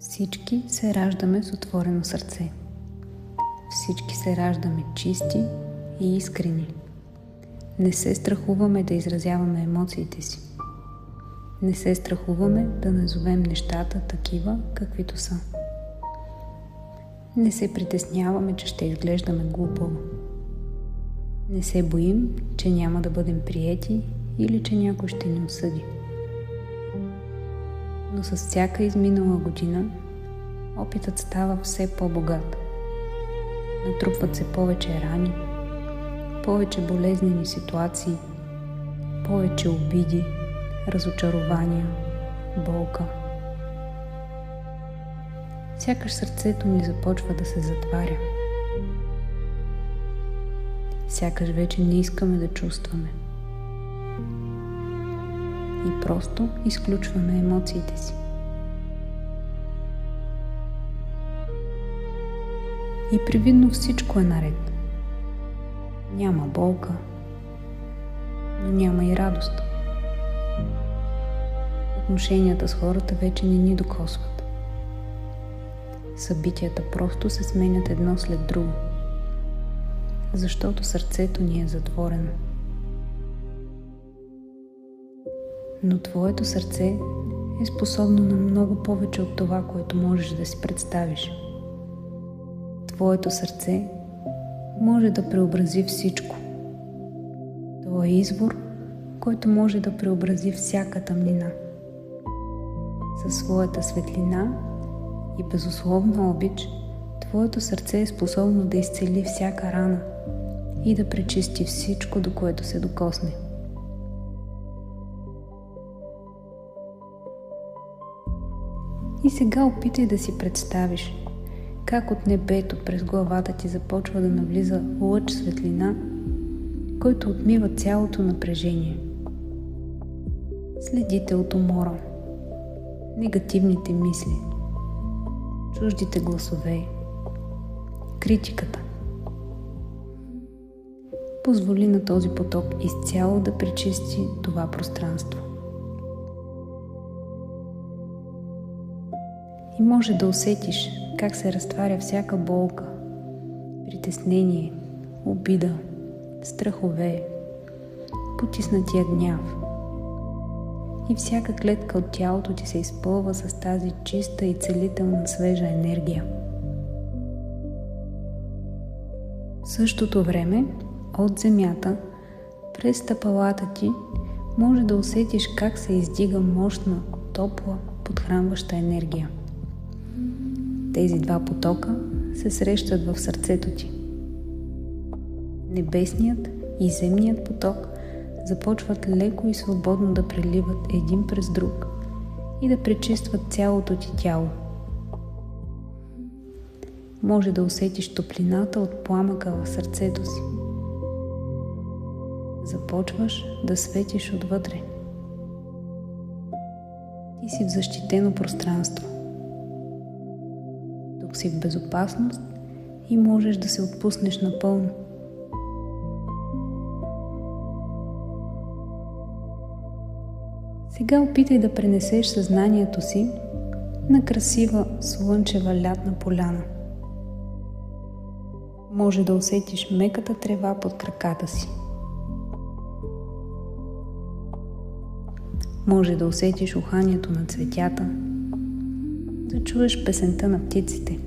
Всички се раждаме с отворено сърце. Всички се раждаме чисти и искрени. Не се страхуваме да изразяваме емоциите си. Не се страхуваме да назовем нещата такива, каквито са. Не се притесняваме, че ще изглеждаме глупаво. Не се боим, че няма да бъдем приети или че някой ще ни осъди. Но с всяка изминала година опитът става все по-богат. Натрупват се повече рани, повече болезнени ситуации, повече обиди, разочарования, болка. Сякаш сърцето ни започва да се затваря. Сякаш вече не искаме да чувстваме. И просто изключваме емоциите си. И привидно всичко е наред. Няма болка, но няма и радост. Отношенията с хората вече не ни докосват. Събитията просто се сменят едно след друго, защото сърцето ни е затворено. Но твоето сърце е способно на много повече от това, което можеш да си представиш. Твоето сърце може да преобрази всичко. То е извор, който може да преобрази всяка тъмнина. Със своята светлина и безусловна обич, твоето сърце е способно да изцели всяка рана и да пречисти всичко, до което се докосне. И сега опитай да си представиш как от небето през главата ти започва да навлиза лъч светлина, който отмива цялото напрежение. Следите от умора, негативните мисли, чуждите гласове, критиката. Позволи на този поток изцяло да пречисти това пространство. И може да усетиш как се разтваря всяка болка, притеснение, обида, страхове, потиснатия гняв. И всяка клетка от тялото ти се изпълва с тази чиста и целителна свежа енергия. В същото време, от земята, през стъпалата ти, може да усетиш как се издига мощна, топла, подхранваща енергия. Тези два потока се срещат в сърцето ти. Небесният и земният поток започват леко и свободно да преливат един през друг и да пречистват цялото ти тяло. Може да усетиш топлината от пламъка в сърцето си. Започваш да светиш отвътре. Ти си в защитено пространство. Тук си в безопасност и можеш да се отпуснеш напълно. Сега опитай да пренесеш съзнанието си на красива слънчева лятна поляна. Може да усетиш меката трева под краката си. Може да усетиш уханието на цветята, да чуеш песента на птиците.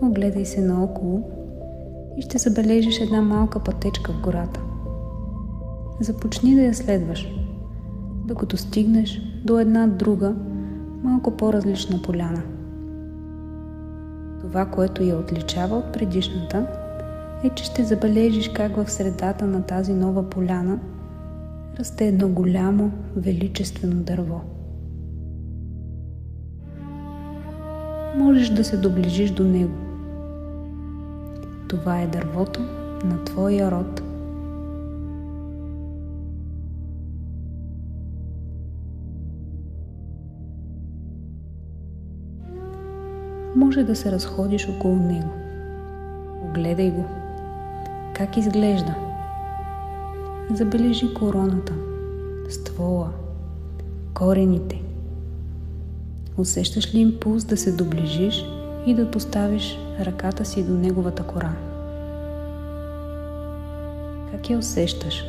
Огледай се наоколо и ще забележиш една малка пътечка в гората. Започни да я следваш, докато стигнеш до една друга, малко по-различна поляна. Това, което я отличава от предишната, е, че ще забележиш как в средата на тази нова поляна расте едно голямо, величествено дърво. Можеш да се доближиш до него. Това е дървото на твоя род. Може да се разходиш около него. Огледай го. Как изглежда? Забележи короната, ствола, корените, Усещаш ли импулс да се доближиш и да поставиш ръката си до неговата кора? Как я усещаш?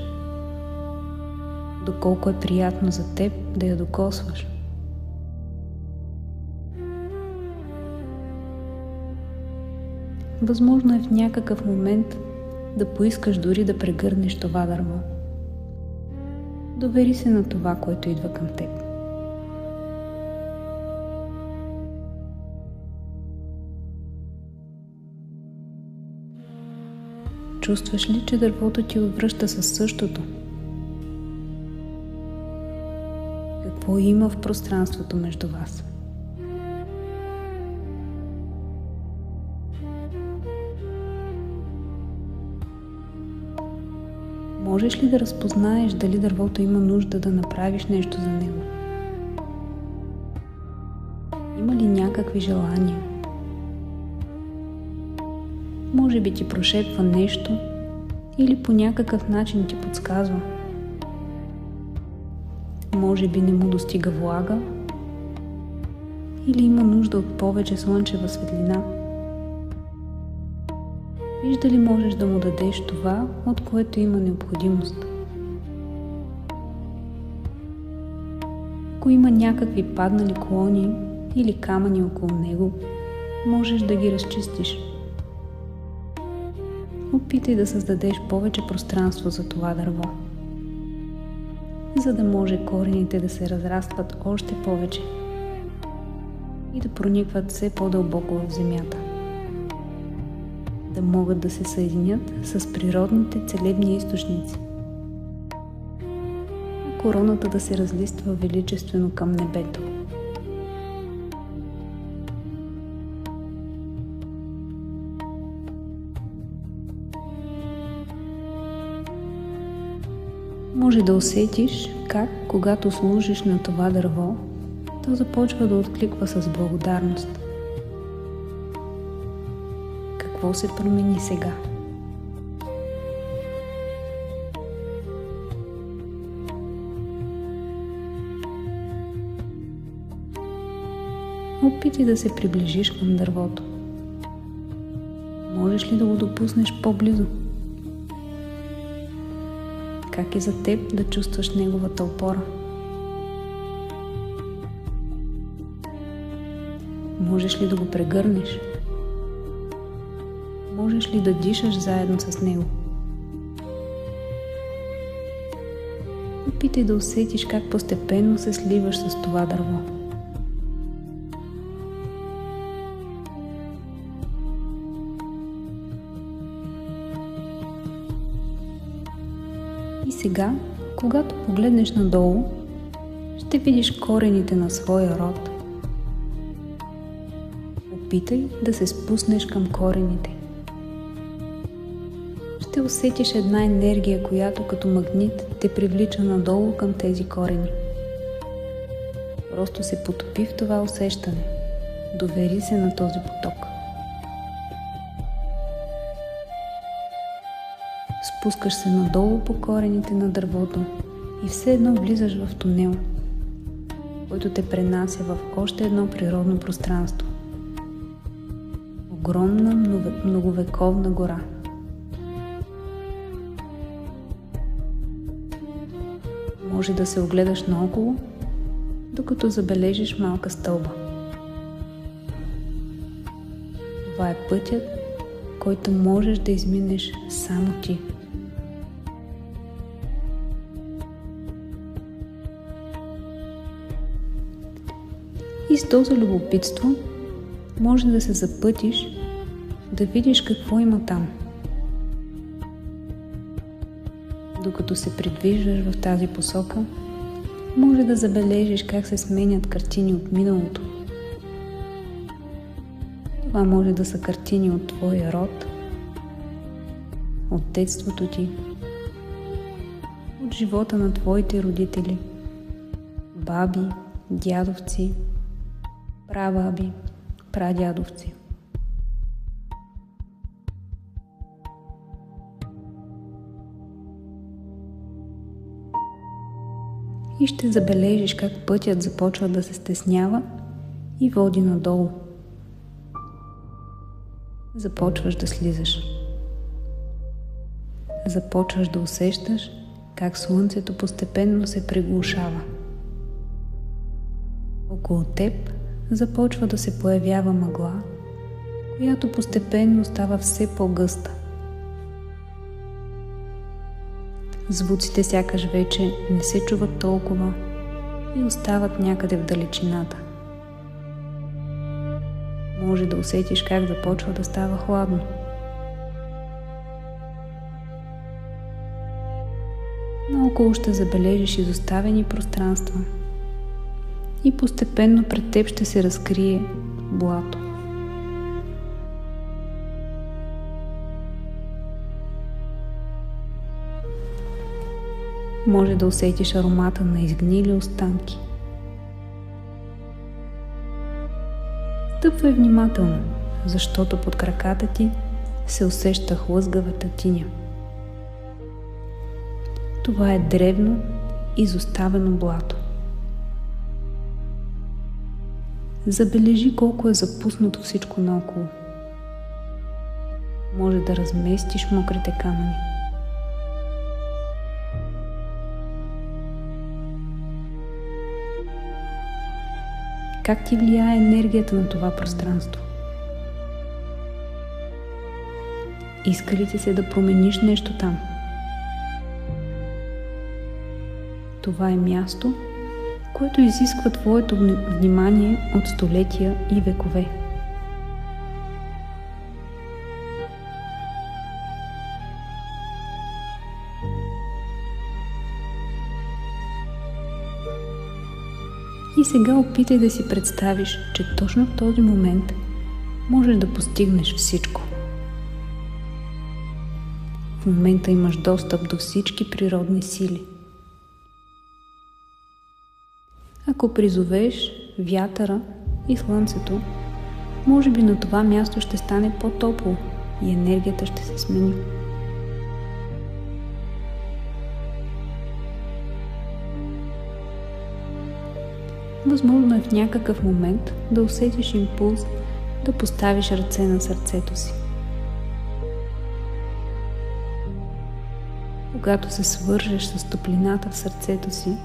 Доколко е приятно за теб да я докосваш? Възможно е в някакъв момент да поискаш дори да прегърнеш това дърво. Довери се на това, което идва към теб. Чувстваш ли, че дървото ти отвръща със същото? Какво има в пространството между вас? Можеш ли да разпознаеш дали дървото има нужда да направиш нещо за него? Има ли някакви желания? Може би ти прошепва нещо или по някакъв начин ти подсказва. Може би не му достига влага или има нужда от повече слънчева светлина. Виж дали можеш да му дадеш това, от което има необходимост. Ако има някакви паднали клони или камъни около него, можеш да ги разчистиш. Опитай да създадеш повече пространство за това дърво, за да може корените да се разрастват още повече и да проникват все по-дълбоко в земята, да могат да се съединят с природните целебни източници, а короната да се разлиства величествено към небето. Може да усетиш как, когато служиш на това дърво, то започва да откликва с благодарност. Какво се промени сега? Опитай да се приближиш към дървото. Можеш ли да го допуснеш по-близо? Как е за теб да чувстваш неговата опора? Можеш ли да го прегърнеш? Можеш ли да дишаш заедно с него? Опитай да усетиш как постепенно се сливаш с това дърво. И сега, когато погледнеш надолу, ще видиш корените на своя род. Опитай да се спуснеш към корените. Ще усетиш една енергия, която като магнит те привлича надолу към тези корени. Просто се потопи в това усещане. Довери се на този поток. Спускаш се надолу по корените на дървото и все едно влизаш в тунел, който те пренася в още едно природно пространство. Огромна многовековна гора. Може да се огледаш наоколо, докато забележиш малка стълба. Това е пътят, който можеш да изминеш само ти. И с доза любопитство може да се запътиш, да видиш какво има там. Докато се придвижваш в тази посока, може да забележиш как се сменят картини от миналото. Това може да са картини от твоя род, от детството ти, от живота на твоите родители, баби, дядовци, прабаби, прадядовци. И ще забележиш как пътят започва да се стеснява и води надолу. Започваш да слизаш. Започваш да усещаш как слънцето постепенно се приглушава. Около теб започва да се появява мъгла, която постепенно става все по-гъста. Звуците сякаш вече не се чуват толкова и остават някъде в далечината. Може да усетиш как започва да става хладно. Наоколо ще забележиш изоставени пространства и постепенно пред теб ще се разкрие блато. Може да усетиш аромата на изгнили останки. Стъпвай внимателно, защото под краката ти се усеща хлъзгавата тиня. Това е древно, изоставено блато. Забележи колко е запуснато всичко наоколо. Може да разместиш мокрите камъни. Как ти влияе енергията на това пространство? Иска ли ти се да промениш нещо там? Това е място, което изисква твоето внимание от столетия и векове. И сега опитай да си представиш, че точно в този момент можеш да постигнеш всичко. В момента имаш достъп до всички природни сили. Ако призовеш вятъра и слънцето, може би на това място ще стане по-топло и енергията ще се смени. Възможно е в някакъв момент да усетиш импулс да поставиш ръце на сърцето си. Когато се свържеш с топлината в сърцето си,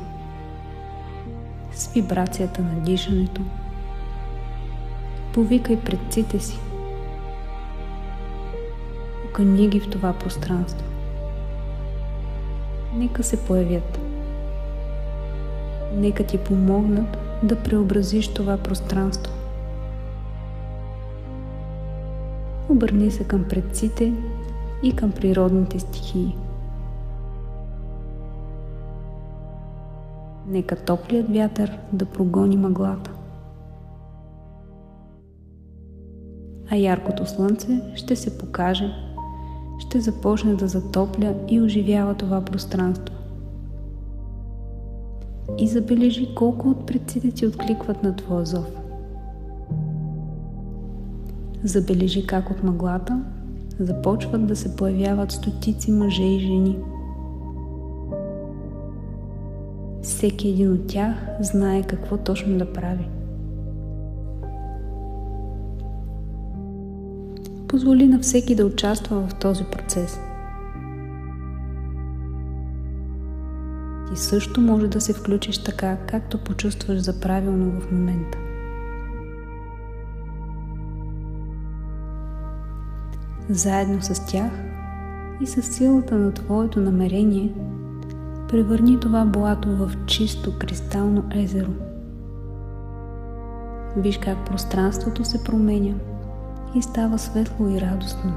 с вибрацията на дишането, повикай предците си. Покани ги в това пространство. Нека се появят. Нека ти помогнат да преобразиш това пространство. Обърни се към предците и към природните стихии. Нека топлият вятър да прогони мъглата, а яркото слънце ще се покаже, ще започне да затопля и оживява това пространство. И забележи колко от предците ти откликват на твоя зов. Забележи как от мъглата започват да се появяват стотици мъже и жени. Всеки един от тях знае какво точно да прави. Позволи на всеки да участва в този процес. Ти също може да се включиш така, както почувстваш за правилно в момента. Заедно с тях и с силата на твоето намерение, превърни това блато в чисто кристално езеро. Виж как пространството се променя и става светло и радостно.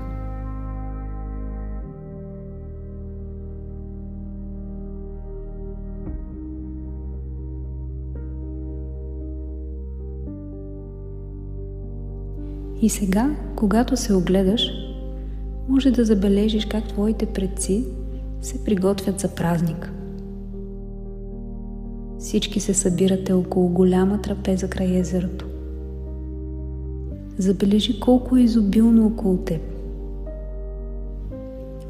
И сега, когато се огледаш, може да забележиш как твоите предци се приготвят за празник. Всички се събирате около голяма трапеза край езерото. Забележи колко е изобилно около теб.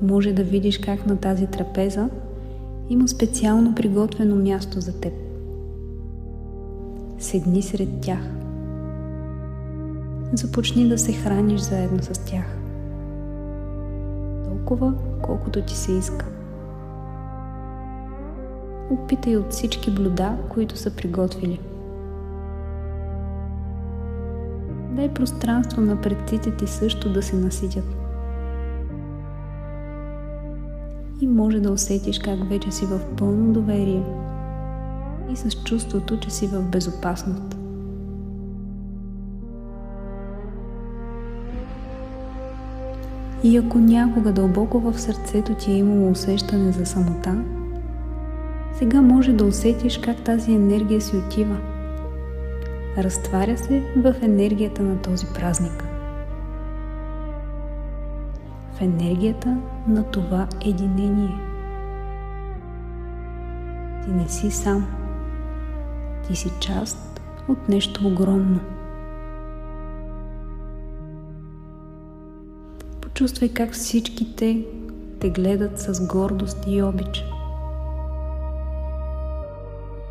Може да видиш как на тази трапеза има специално приготвено място за теб. Седни сред тях. започни да се храниш заедно с тях. Толкова, колкото ти се иска. Опитай от всички блюда, които са приготвили. Дай пространство на предците ти също да се наситят. И може да усетиш как вече си в пълно доверие и с чувството, че си в безопасност. И ако някога дълбоко в сърцето ти е имало усещане за самота, сега може да усетиш как тази енергия си отива. Разтваря се в енергията на този празник. В енергията на това единение. Ти не си сам. Ти си част от нещо огромно. Почувствай как всички те гледат с гордост и обич.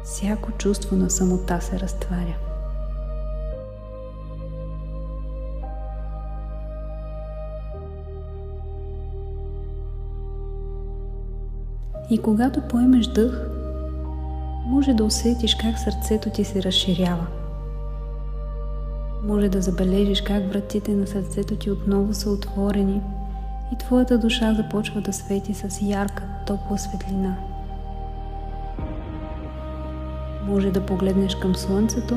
Всяко чувство на самота се разтваря. И когато поемеш дъх, може да усетиш как сърцето ти се разширява. Може да забележиш как вратите на сърцето ти отново са отворени и твоята душа започва да свети с ярка, топла светлина. Може да погледнеш към слънцето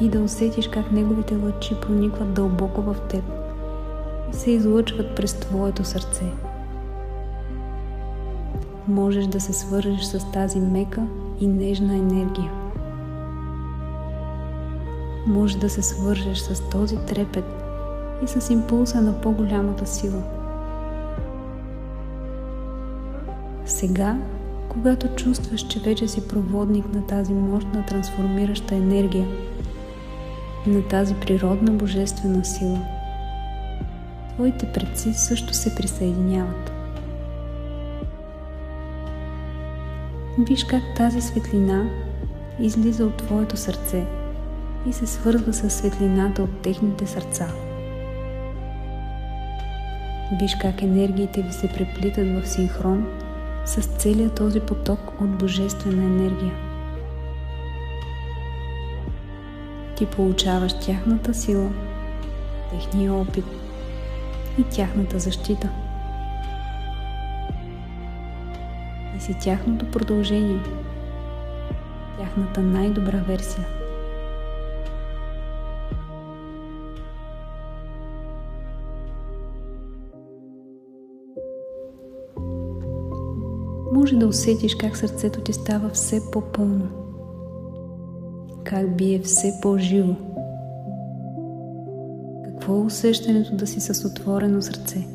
и да усетиш как неговите лъчи проникват дълбоко в теб и се излъчват през твоето сърце. Можеш да се свържеш с тази мека и нежна енергия. Може да се свържеш с този трепет и с импулса на по-голямата сила. Сега, когато чувстваш, че вече си проводник на тази мощна трансформираща енергия, на тази природна божествена сила, твоите предци също се присъединяват. Виж как тази светлина излиза от твоето сърце и се свързва с светлината от техните сърца. Виж как енергиите ви се преплитат в синхрон с целия този поток от божествена енергия. Ти получаваш тяхната сила, техния опит и тяхната защита. И си тяхното продължение, тяхната най-добра версия. Може да усетиш как сърцето ти става все по-пълно, как бие все по-живо. Какво е усещането да си с отворено сърце?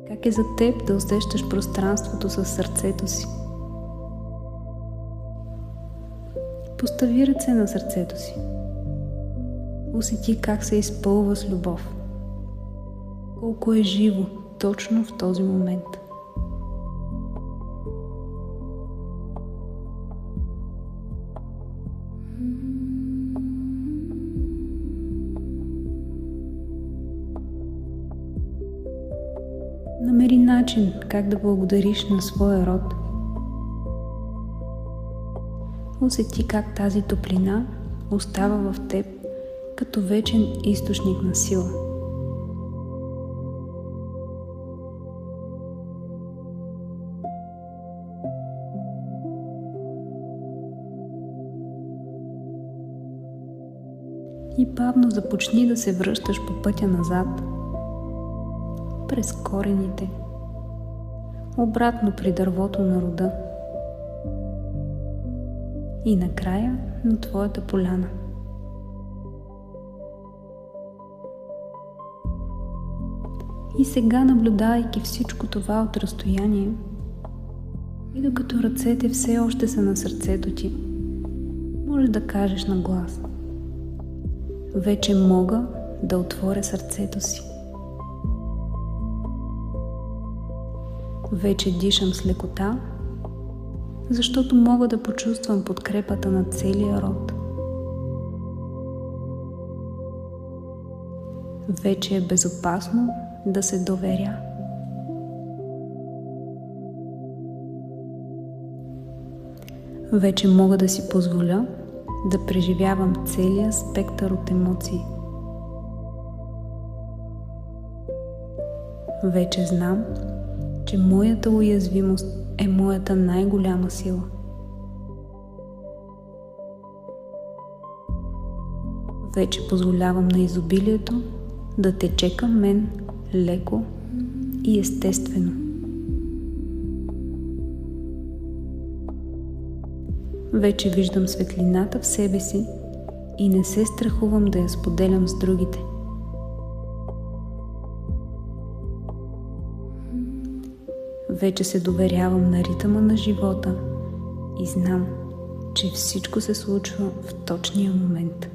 Как е за теб да усещаш пространството със сърцето си? Постави ръце на сърцето си. Усети как се изпълва с любов. Колко е живо точно в този момент. Намери начин как да благодариш на своя род. Усети как тази топлина остава в теб като вечен източник на сила. И бавно започни да се връщаш по пътя назад, през корените, обратно при дървото на рода и накрая на твоята поляна. И сега, наблюдавайки всичко това от разстояние, и докато ръцете все още са на сърцето ти, може да кажеш на глас: вече мога да отворя сърцето си. Вече дишам с лекота, защото мога да почувствам подкрепата на целия род. вече е безопасно да се доверя. Вече мога да си позволя да преживявам целия спектър от емоции. Вече знам, че моята уязвимост е моята най-голяма сила. Вече позволявам на изобилието да тече към мен леко и естествено. Вече виждам светлината в себе си и не се страхувам да я споделям с другите. Вече се доверявам на ритъма на живота и знам, че всичко се случва в точния момент.